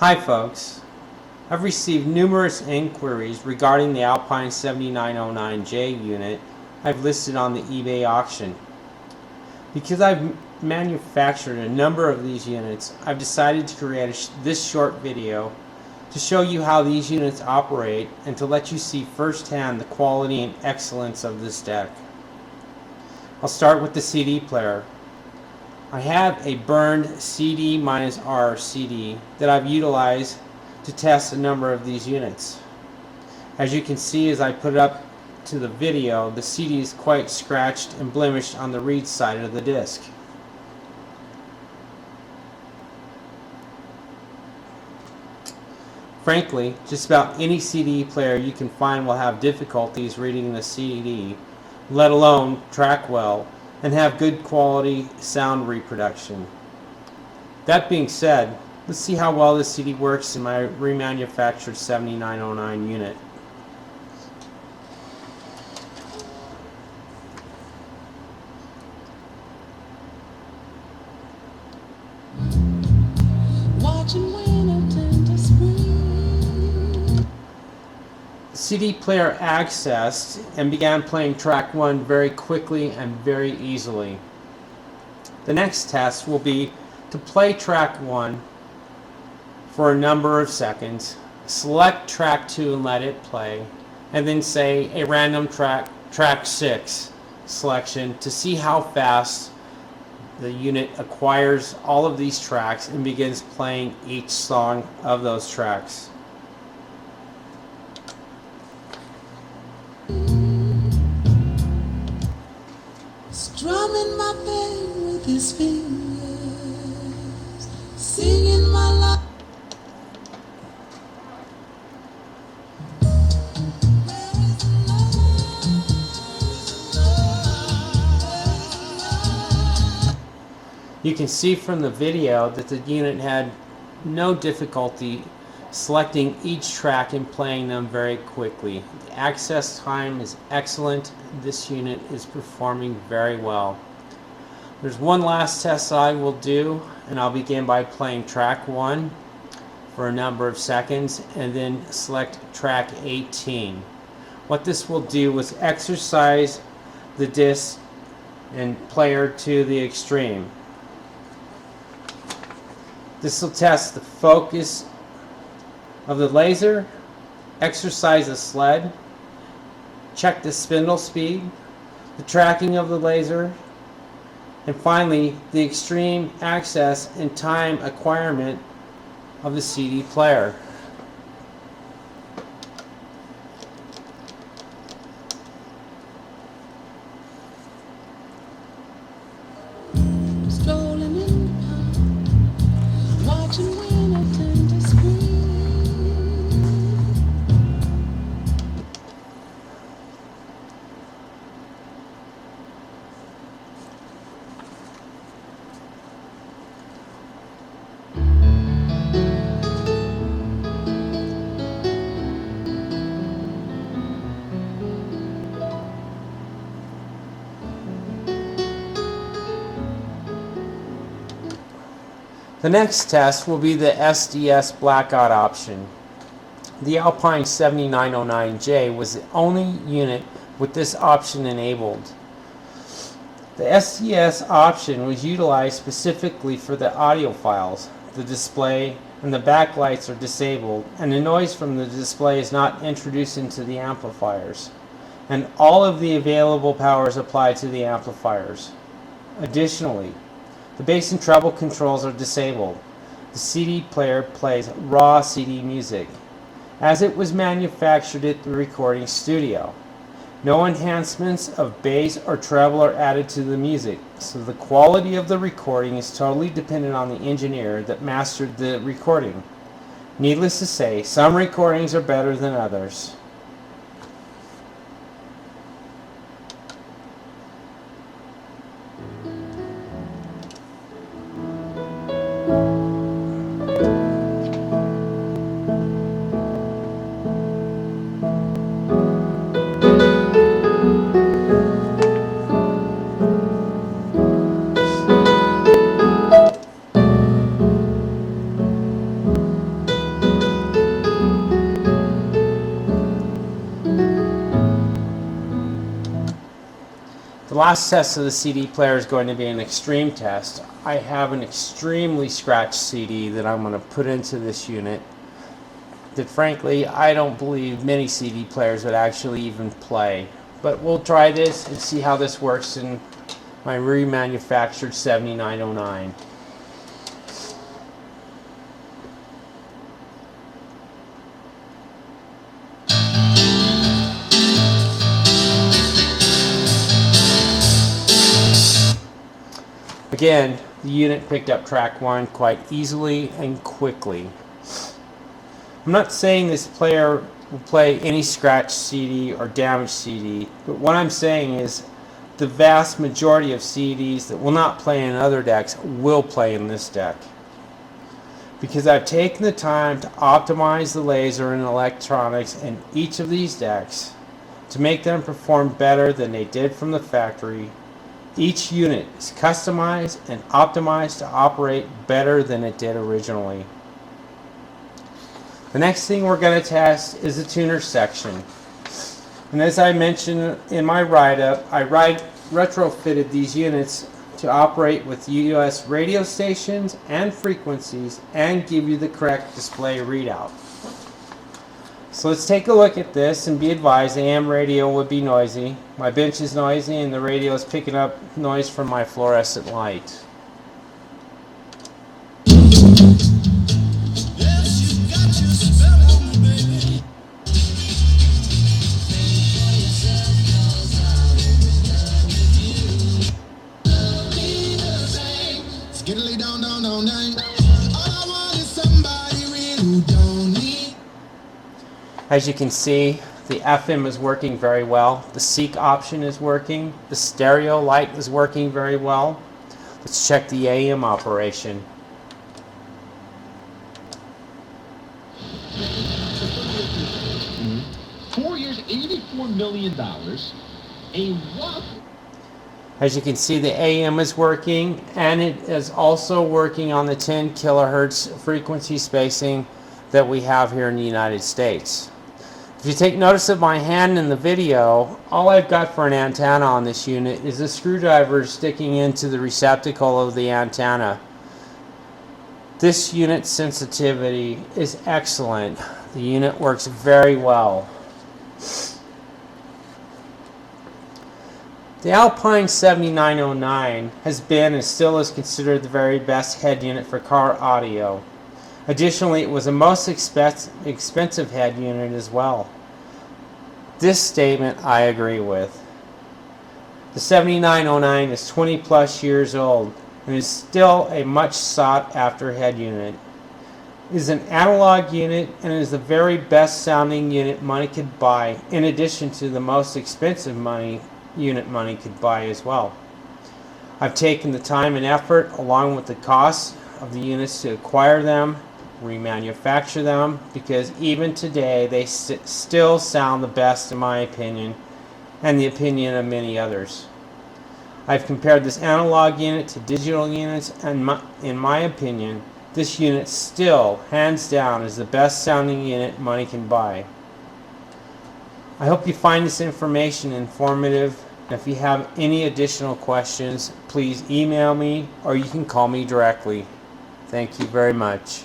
Hi folks, I've received numerous inquiries regarding the Alpine 7909J unit I've listed on the eBay auction. Because I've manufactured a number of these units, I've decided to create this short video to show you how these units operate and to let you see firsthand the quality and excellence of this deck. I'll start with the CD player. I have a burned CD-R CD that I've utilized to test a number of these units. As you can see, as I put it up to the video, the CD is quite scratched and blemished on the reed side of the disc. Frankly, just about any CD player you can find will have difficulties reading the CD, let alone track well and have good quality sound reproduction. That being said, let's see how well this CD works in my remanufactured 7909 unit. CD player accessed and began playing track 1 very quickly and very easily. The next test will be to play track 1 for a number of seconds, select track 2 and let it play, and then say a random track 6 selection to see how fast the unit acquires all of these tracks and begins playing each song of those tracks. Strumming my pain with his fingers, singing my life. You can see from the video that the unit had no difficulty selecting each track and playing them very quickly. The access time is excellent. This unit is performing very well. There's one last test I will do, and I'll begin by playing track 1 for a number of seconds and then select track 18. What this will do is exercise the disc and player to the extreme. This will test the focus of the laser, exercise the sled, check the spindle speed, the tracking of the laser, and finally the extreme access and time acquirement of the CD player. Strolling in the park, watching when I turn to spring. The next test will be the SDS blackout option. The Alpine 7909J was the only unit with this option enabled. The SDS option was utilized specifically for the audio files. The display and the backlights are disabled, and the noise from the display is not introduced into the amplifiers, and all of the available power is applied to the amplifiers. Additionally, the bass and treble controls are disabled. The CD player plays raw CD music, as it was manufactured at the recording studio. No enhancements of bass or treble are added to the music, so the quality of the recording is totally dependent on the engineer that mastered the recording. Needless to say, some recordings are better than others. The last test of the CD player is going to be an extreme test. I have an extremely scratched CD that I'm going to put into this unit that frankly I don't believe many CD players would actually even play. But we'll try this and see how this works in my remanufactured 7909. Again, the unit picked up track 1 quite easily and quickly. I'm not saying this player will play any scratched CD or damaged CD, but what I'm saying is the vast majority of CDs that will not play in other decks will play in this deck. Because I've taken the time to optimize the laser and electronics in each of these decks to make them perform better than they did from the factory. Each unit is customized and optimized to operate better than it did originally. The next thing we're going to test is the tuner section. And as I mentioned in my write-up, I retrofitted these units to operate with US radio stations and frequencies and give you the correct display readout. So let's take a look at this and be advised AM radio would be noisy. My bench is noisy and the radio is picking up noise from my fluorescent light. As you can see, the FM is working very well. The seek option is working. The stereo light is working very well. Let's check the AM operation. $4 years, $84 million. A what? As you can see, the AM is working, and it is also working on the 10 kilohertz frequency spacing that we have here in the United States. If you take notice of my hand in the video, all I've got for an antenna on this unit is a screwdriver sticking into the receptacle of the antenna. This unit's sensitivity is excellent. The unit works very well. The Alpine 7909 has been and still is considered the very best head unit for car audio. Additionally, it was the most expensive head unit as well. This statement I agree with. The 7909 is 20 plus years old and is still a much sought after head unit. It is an analog unit and is the very best sounding unit money could buy, in addition to the most expensive unit money could buy as well. I've taken the time and effort along with the cost of the units to acquire them, remanufacture them, because even today they still sound the best in my opinion and the opinion of many others. I've compared this analog unit to digital units, and in my opinion this unit still hands down is the best sounding unit money can buy. I hope you find this information informative. If you have any additional questions, please email me or you can call me directly. Thank you very much.